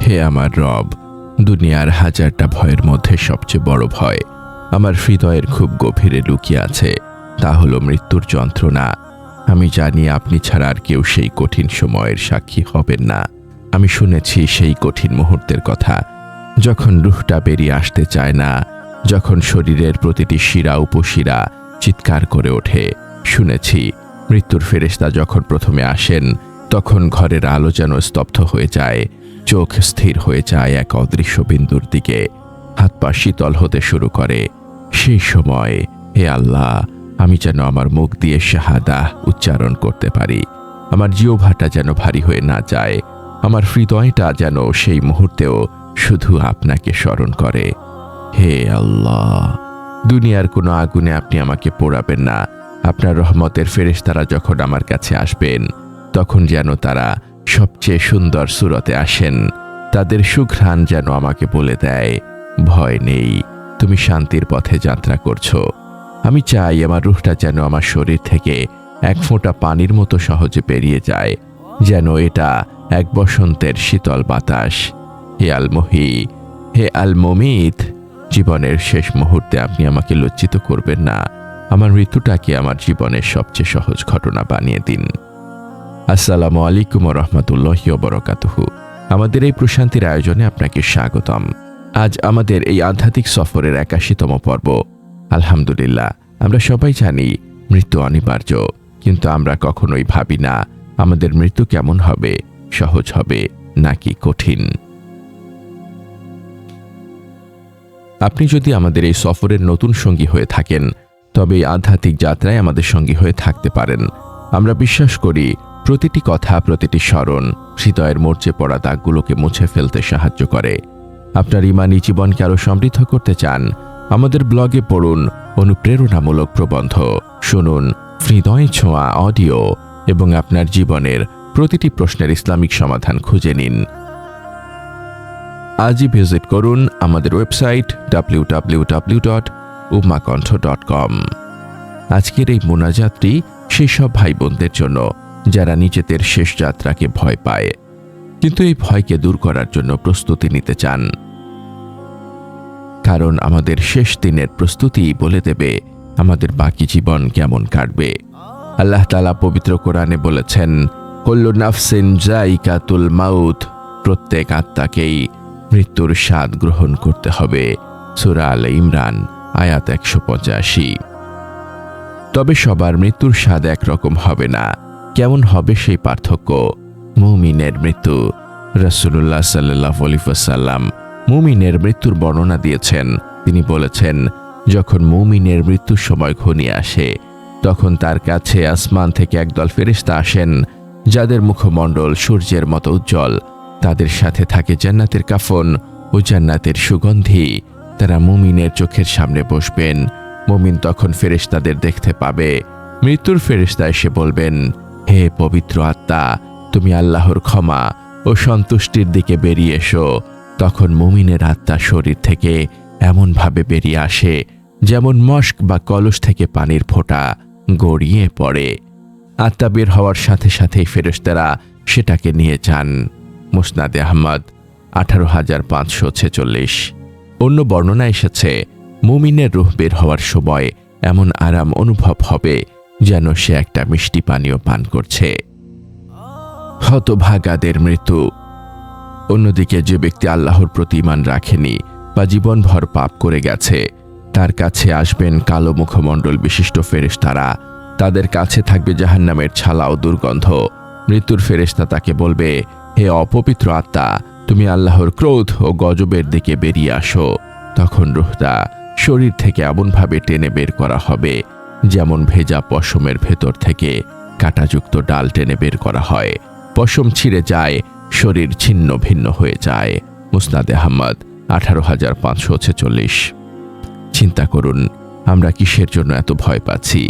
হে আমার রব, দুনিয়ার হাজারটা ভয়ের মধ্যে সবচেয়ে বড় ভয় আমার হৃদয়ের খুব গভীরে লুকিয়ে আছে, তা হলো মৃত্যুর যন্ত্রণা। আমি জানি আপনি ছাড়া আর কেউ সেই কঠিন সময়ের সাক্ষী হবেন না। আমি শুনেছি সেই কঠিন মুহূর্তের কথা, যখন রুহটা বেরিয়ে আসতে চায় না, যখন শরীরের প্রতিটি শিরা উপশিরা চিৎকার করে ওঠে। শুনেছি মৃত্যুর ফেরেশতা যখন প্রথমে আসেন, তখন ঘরের আলো যেন স্তব্ধ হয়ে যায়, চোখ স্থির হয়ে যায় এক অদৃশ্য বিন্দুর দিকে, হাত পা শীতল হতে শুরু করে। সেই সময় হে আল্লাহ, আমি যেন আমার মুখ দিয়ে শাহাদা উচ্চারণ করতে পারি। আমার জিহ্বাটা যেন ভারী হয়ে না যায়, আমার হৃদয়টা যেন সেই মুহূর্তেও শুধু আপনাকে স্মরণ করে। হে আল্লাহ, দুনিয়ার কোনো আগুনে আপনি আমাকে পোড়াবেন না। আপনার রহমতের ফেরেশতারা যখন আমার কাছে আসবেন, তখন যেন তারা সবচেয়ে সুন্দর সুরতে আসেন। তাদের সুঘ্রাণ যেন আমাকে বলে দেয়, ভয় নেই, তুমি শান্তির পথে যাত্রা করছো। আমি চাই আমার রূহটা যেন আমার শরীর থেকে এক ফোঁটা পানির মতো সহজে বেরিয়ে যায়, যেন এটা এক বসন্তের শীতল বাতাস। হে আল মুহি, হে আল মুমিত, জীবনের শেষ মুহূর্তে আপনি আমাকে লজ্জিত করবেন না। আমার মৃত্যুটাকে আমার জীবনের সবচেয়ে সহজ ঘটনা বানিয়ে দিন। আসসালামু আলাইকুম ওয়া রাহমাতুল্লাহি ওয়া বারাকাতুহু। আমাদের এই প্রশান্তির আয়োজনে আপনাকে স্বাগতম। আজ আমাদের এই আধ্যাত্মিক সফরের ৮১তম পর্ব। আলহামদুলিল্লাহ, আমরা সবাই জানি মৃত্যু অনিবার্য, কিন্তু আমরা কখনোই ভাবি না আমাদের মৃত্যু কেমন হবে, সহজ হবে নাকি কঠিন। আপনি যদি আমাদের এই সফরের নতুন সঙ্গী হয়ে থাকেন, তবে এই আধ্যাত্মিক যাত্রায় আমাদের সঙ্গী হয়ে থাকতে পারেন। আমরা বিশ্বাস করি প্রতিটি কথা, প্রতিটি স্মরণ হৃদয়ের মরচে পড়া দাগগুলোকে মুছে ফেলতে সাহায্য করে। আপনার ঈমানি জীবনকে আরও সমৃদ্ধ করতে চান, আমাদের ব্লগে পড়ুন অনুপ্রেরণামূলক প্রবন্ধ, শুনুন হৃদয় ছোঁয়া অডিও এবং আপনার জীবনের প্রতিটি প্রশ্নের ইসলামিক সমাধান খুঁজে নিন। আজই ভিজিট করুন আমাদের ওয়েবসাইট www.ummakontho.com। আজকের এই মোনাজাতটি সেই সব ভাই বোনদের জন্য যারা নিজেদের শেষ যাত্রাকে ভয় পায়, কিন্তু এই ভয়কে দূর করার জন্য প্রস্তুতি নিতে চান। কারণ আমাদের শেষ দিনের প্রস্তুতি বলে দেবে আমাদের বাকি জীবন কেমন কাটবে। আল্লাহ তাআলা পবিত্র কোরআনে বলেছেন, কুল্লু নাফসিন যায়িকাতুল মাউত, প্রত্যেক আত্মাকেই মৃত্যুর স্বাদ গ্রহণ করতে হবে। সূরা আলে ইমরান আয়াত ১৮৫। তবে সবার মৃত্যুর স্বাদ একরকম হবে না। কেমন হবে সেই পার্থক্য? মুমিনের মৃত্যু। রাসূলুল্লাহ সাল্লাল্লাহু আলাইহি ওয়াসাল্লাম মুমিনের মৃত্যুর বর্ণনা দিয়েছেন। তিনি বলেছেন, যখন মুমিনের মৃত্যুর সময় ঘনিয়ে আসে, তখন তার কাছে আসমান থেকে একদল ফেরেশতা আসেন, যাদের মুখমণ্ডল সূর্যের মতো উজ্জ্বল। তাদের সাথে থাকে জান্নাতের কাফন ও জান্নাতের সুগন্ধি। তারা মুমিনের চোখের সামনে বসবেন। মুমিন তখন ফেরেশতাদের দেখতে পাবে। মৃত্যুর ফেরেশতা এসে বলবেন, হে পবিত্র আত্মা, তুমি আল্লাহর ক্ষমা ও সন্তুষ্টির দিকে বেরিয়ে এসো। তখন মুমিনের আত্মা শরীর থেকে এমনভাবে বেরিয়ে আসে, যেমন মস্ক বা কলস থেকে পানির ফোঁটা গড়িয়ে পড়ে। আত্মা বের হওয়ার সাথে সাথেই ফেরেশতারা সেটাকে নিয়ে যান। মুসনাদে আহমদ ১৮৫৪৬। অন্য বর্ণনা এসেছে, মুমিনের রূহ বের হওয়ার সময় এমন আরাম অনুভব হবে যেন সে একটা মিষ্টি পানীয় পান করছে। হতভাগাদের মৃত্যু। অন্যদিকে যে ব্যক্তি আল্লাহর প্রতি ঈমান রাখেনি বা জীবনভর পাপ করে গেছে, তার কাছে আসবেন কালো মুখমণ্ডল বিশিষ্ট ফেরেশতারা। তাদের কাছে থাকবে জাহান্নামের ছালা ও দুর্গন্ধ। মৃত্যুর ফেরেশতা তাকে বলবে, হে অপবিত্র আত্মা, তুমি আল্লাহর ক্রোধ ও গজবের দিকে বেরিয়ে আসো। তখন রূহটা শরীর থেকে এমনভাবে টেনে বের করা হবে, যেমন ভেজা পশমের ভেতর থেকে কাঁটাযুক্ত ডাল টেনে বের করা হয়। পশম ছিঁড়ে যায়, শরীর ছিন্ন ভিন্ন হয়ে যায়। মুসনাদে আহমদ ১৮৫৪৬। চিন্তা করুন, আমরা কিসের জন্য এত ভয় পাচ্ছি?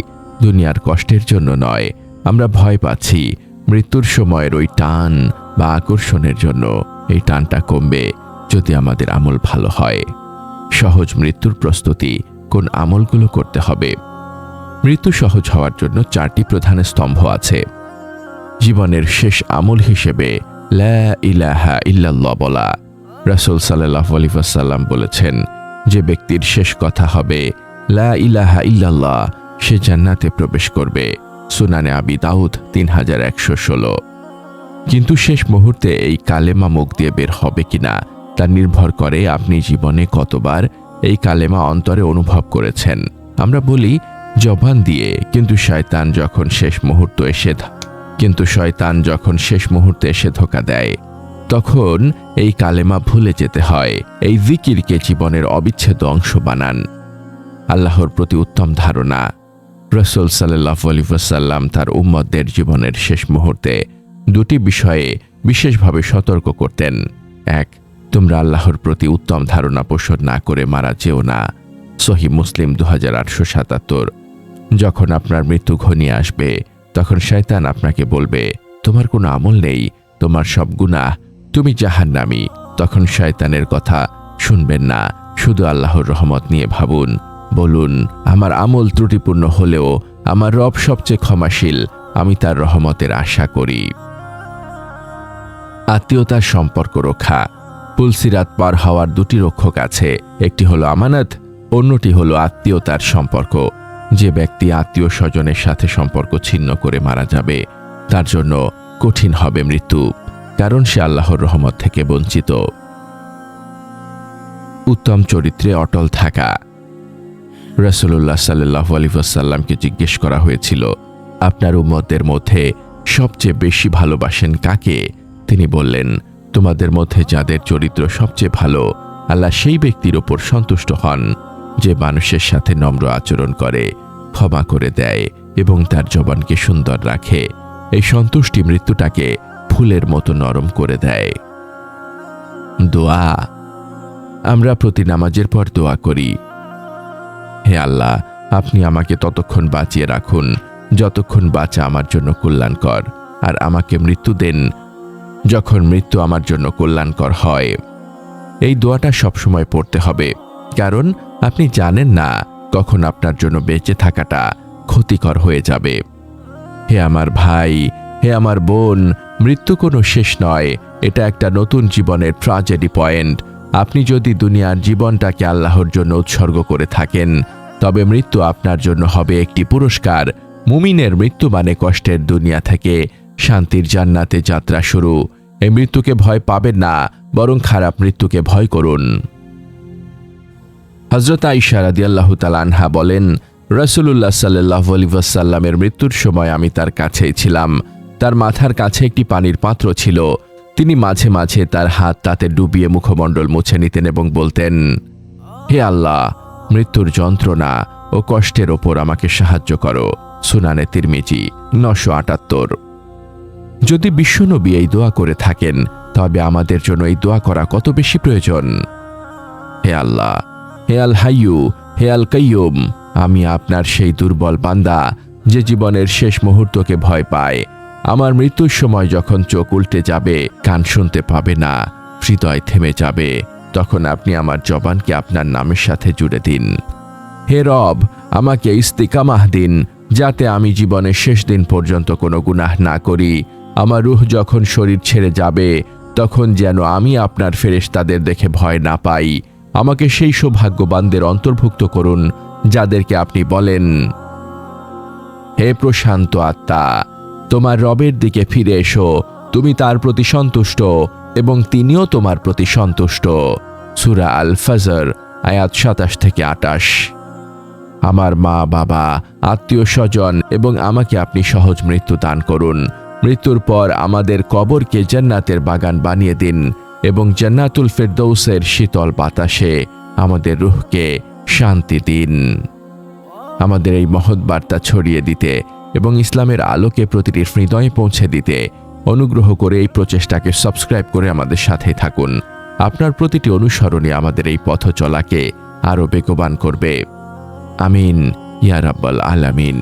দুনিয়ার কষ্টের জন্য নয়, আমরা ভয় পাচ্ছি মৃত্যুর সময়ের ওই টান বা আকর্ষণের জন্য। এই টানটা কমবে যদি আমাদের আমল ভালো হয়। সহজ মৃত্যুর প্রস্তুতি কোন আমলগুলো করতে হবে? মৃত্যু সহজ হওয়ার জন্য ৪টি প্রধান স্তম্ভ আছে। জীবনের শেষ আমল হিসেবে লা ইলাহা ইল্লাল্লাহ বলা, রাসূল সাল্লাল্লাহু আলাইহি ওয়াসাল্লাম বলেছেন, যে ব্যক্তির শেষ কথা হবে লা ইলাহা ইল্লাল্লাহ, সে জান্নাতে প্রবেশ করবে। সুনানে আবি দাউদ 3116। কিন্তু শেষ মুহূর্তে এই কালেমা মুখ দিয়ে বের হবে কিনা তা নির্ভর করে আপনি জীবনে কতবার এই কালেমা অন্তরে অনুভব করেছেন। আমরা বলি জবান দিয়ে, কিন্তু শয়তান যখন শেষ মুহূর্তে এসে ধোঁকা দেয়, তখন এই কালেমা ভুলে যেতে হয়। এই জিকিরকে জীবনের অবিচ্ছেদ্য অংশ বানান। আল্লাহর প্রতি উত্তম ধারণা। রাসূল সাল্লাল্লাহু আলাইহি ওয়াসাল্লাম তার উম্মতদের জীবনের শেষ মুহূর্তে দুটি বিষয়ে বিশেষভাবে সতর্ক করতেন। এক, তোমরা আল্লাহর প্রতি উত্তম ধারণা পোষণ না করে মারা যেও না। সহিহ মুসলিম 2877। যখন আপনার মৃত্যু ঘনিয়ে আসবে, তখন শয়তান আপনাকে বলবে, তোমার কোনো আমল নেই, তোমার সব গুনাহ, তুমি জাহান্নামী। তখন শয়তানের কথা শুনবেন না, শুধু আল্লাহর রহমত নিয়ে ভাবুন। বলুন, আমার আমল ত্রুটিপূর্ণ হলেও আমার রব সবচেয়ে ক্ষমাশীল, আমি তার রহমতের আশা করি। আত্মীয়তার সম্পর্ক রক্ষা। পুলসিরাত পার হওয়ার দুটি রক্ষক আছে, একটি হলো আমানত, অন্যটি হলো আত্মীয়তার সম্পর্ক। যে ব্যক্তি আত্মীয় স্বজনের সাথে সম্পর্ক ছিন্ন করে মারা যাবে, তার জন্য কঠিন হবে মৃত্যু, কারণ সে আল্লাহর রহমত থেকে বঞ্চিত। উত্তম চরিত্রে অটল থাকা। রাসূলুল্লাহ সাল্লাল্লাহু আলাইহি ওয়াসাল্লামকে জিজ্ঞেস করা হয়েছিল, আপনার উম্মতদের মধ্যে সবচেয়ে বেশি ভালোবাসেন কাকে? তিনি বললেন, তোমাদের মধ্যে যাদের চরিত্র সবচেয়ে ভালো, আল্লাহ সেই ব্যক্তির উপর সন্তুষ্ট হন যে মানুষের সাথে নম্র আচরণ করে, ক্ষমা করে দেয় এবং তার জবানকে সুন্দর রাখে। এই সন্তুষ্টি মৃত্যুটাকে ফুলের মতো নরম করে দেয়। দোয়া। আমরা প্রতি নামাজের পর দোয়া করি, হে আল্লাহ, আপনি আমাকে ততক্ষণ বাঁচিয়ে রাখুন যতক্ষণ বাঁচা আমার জন্য কল্যাণকর, আর আমাকে মৃত্যু দেন যখন মৃত্যু আমার জন্য কল্যাণকর হয়। এই দোয়াটা সবসময় পড়তে হবে, কারণ আপনি জানেন না কখন আপনার জন্য বেঁচে থাকাটা ক্ষতিকর হয়ে যাবে। হে আমার ভাই, হে আমার বোন, মৃত্যু কোনো শেষ নয়, এটা একটা নতুন জীবনের ট্র্যাজেডি পয়েন্ট। আপনি যদি দুনিয়ার জীবনটাকে আল্লাহর জন্য উৎসর্গ করে থাকেন, তবে মৃত্যু আপনার জন্য হবে একটি পুরস্কার। মুমিনের মৃত্যু মানে কষ্টের দুনিয়া থেকে শান্তির জান্নাতে যাত্রা শুরু। এই মৃত্যুকে ভয় পাবেন না, বরং খারাপ মৃত্যুকে ভয় করুন। হযরত আয়েশা রাদিয়াল্লাহু তাআলা আনহা বলেন, রাসূলুল্লাহ সাল্লাল্লাহু আলাইহি ওয়াসাল্লামের মৃত্যুর সময় আমি তার কাছেই ছিলাম। তার মাথার কাছে একটি পানির পাত্র ছিল। তিনি মাঝে মাঝে তার হাত তাতে ডুবিয়ে মুখমণ্ডল মুছে নিতেন এবং বলতেন, হে আল্লাহ, মৃত্যুর যন্ত্রণা ও কষ্টের ওপর আমাকে সাহায্য করো। সুনানে তিরমিজি 978। যদি বিশ্বনবী এই দোয়া করে থাকেন, তবে আমাদের জন্য এই দোয়া করা কত বেশি প্রয়োজন। হে আল্লাহ, হে আল হাইয়ু, হে আল কাইয়ুম, আমি আপনার সেই দুর্বল বান্দা যে জীবনের শেষ মুহূর্তকে ভয় পায়। আমার মৃত্যুর সময় যখন চোখ উল্টে যাবে, কান শুনতে পাবে না, হৃদয় থেমে যাবে, তখন আপনি আমার জবানকে আপনার নামের সাথে জুড়ে দিন। হে রব, আমাকে ইস্তিকামাহ দিন, যাতে আমি জীবনের শেষ দিন পর্যন্ত কোনো গুনাহ না করি। আমার রূহ যখন শরীর ছেড়ে যাবে, তখন যেন আমি আপনার ফেরেশতাদের দেখে ভয় না পাই। আমাকে সেই সৌভাগ্যবানদের অন্তর্ভুক্ত করুন যাদেরকে আপনি বলেন, হে প্রশান্ত আত্মা, তোমার রবের দিকে ফিরে এসো, তুমি তার প্রতি সন্তুষ্ট এবং তিনিও তোমার প্রতি সন্তুষ্ট। সূরা আল ফজর আয়াত 27 থেকে 28। আমার মা বাবা, আত্মীয় স্বজন এবং আমাকে আপনি সহজ মৃত্যু দান করুন। মৃত্যুর পর আমাদের কবরকে জান্নাতের বাগান বানিয়ে দিন এবং জান্নাতুল ফেরদৌসের শীতল বাতাসে আমাদের রূহকে শান্তি দিন। আমাদের এই মহৎ বার্তা ছড়িয়ে দিতে এবং ইসলামের আলোকে প্রতিটি হৃদয়ে পৌঁছে দিতে অনুগ্রহ করে এই প্রচেষ্টাকে সাবস্ক্রাইব করে আমাদের সাথে থাকুন। আপনার প্রতিটি অনুসরণে আমাদের এই পথ চলাকে আরও বেগবান করবে। আমিন ইয়া রাব্বাল আলামিন।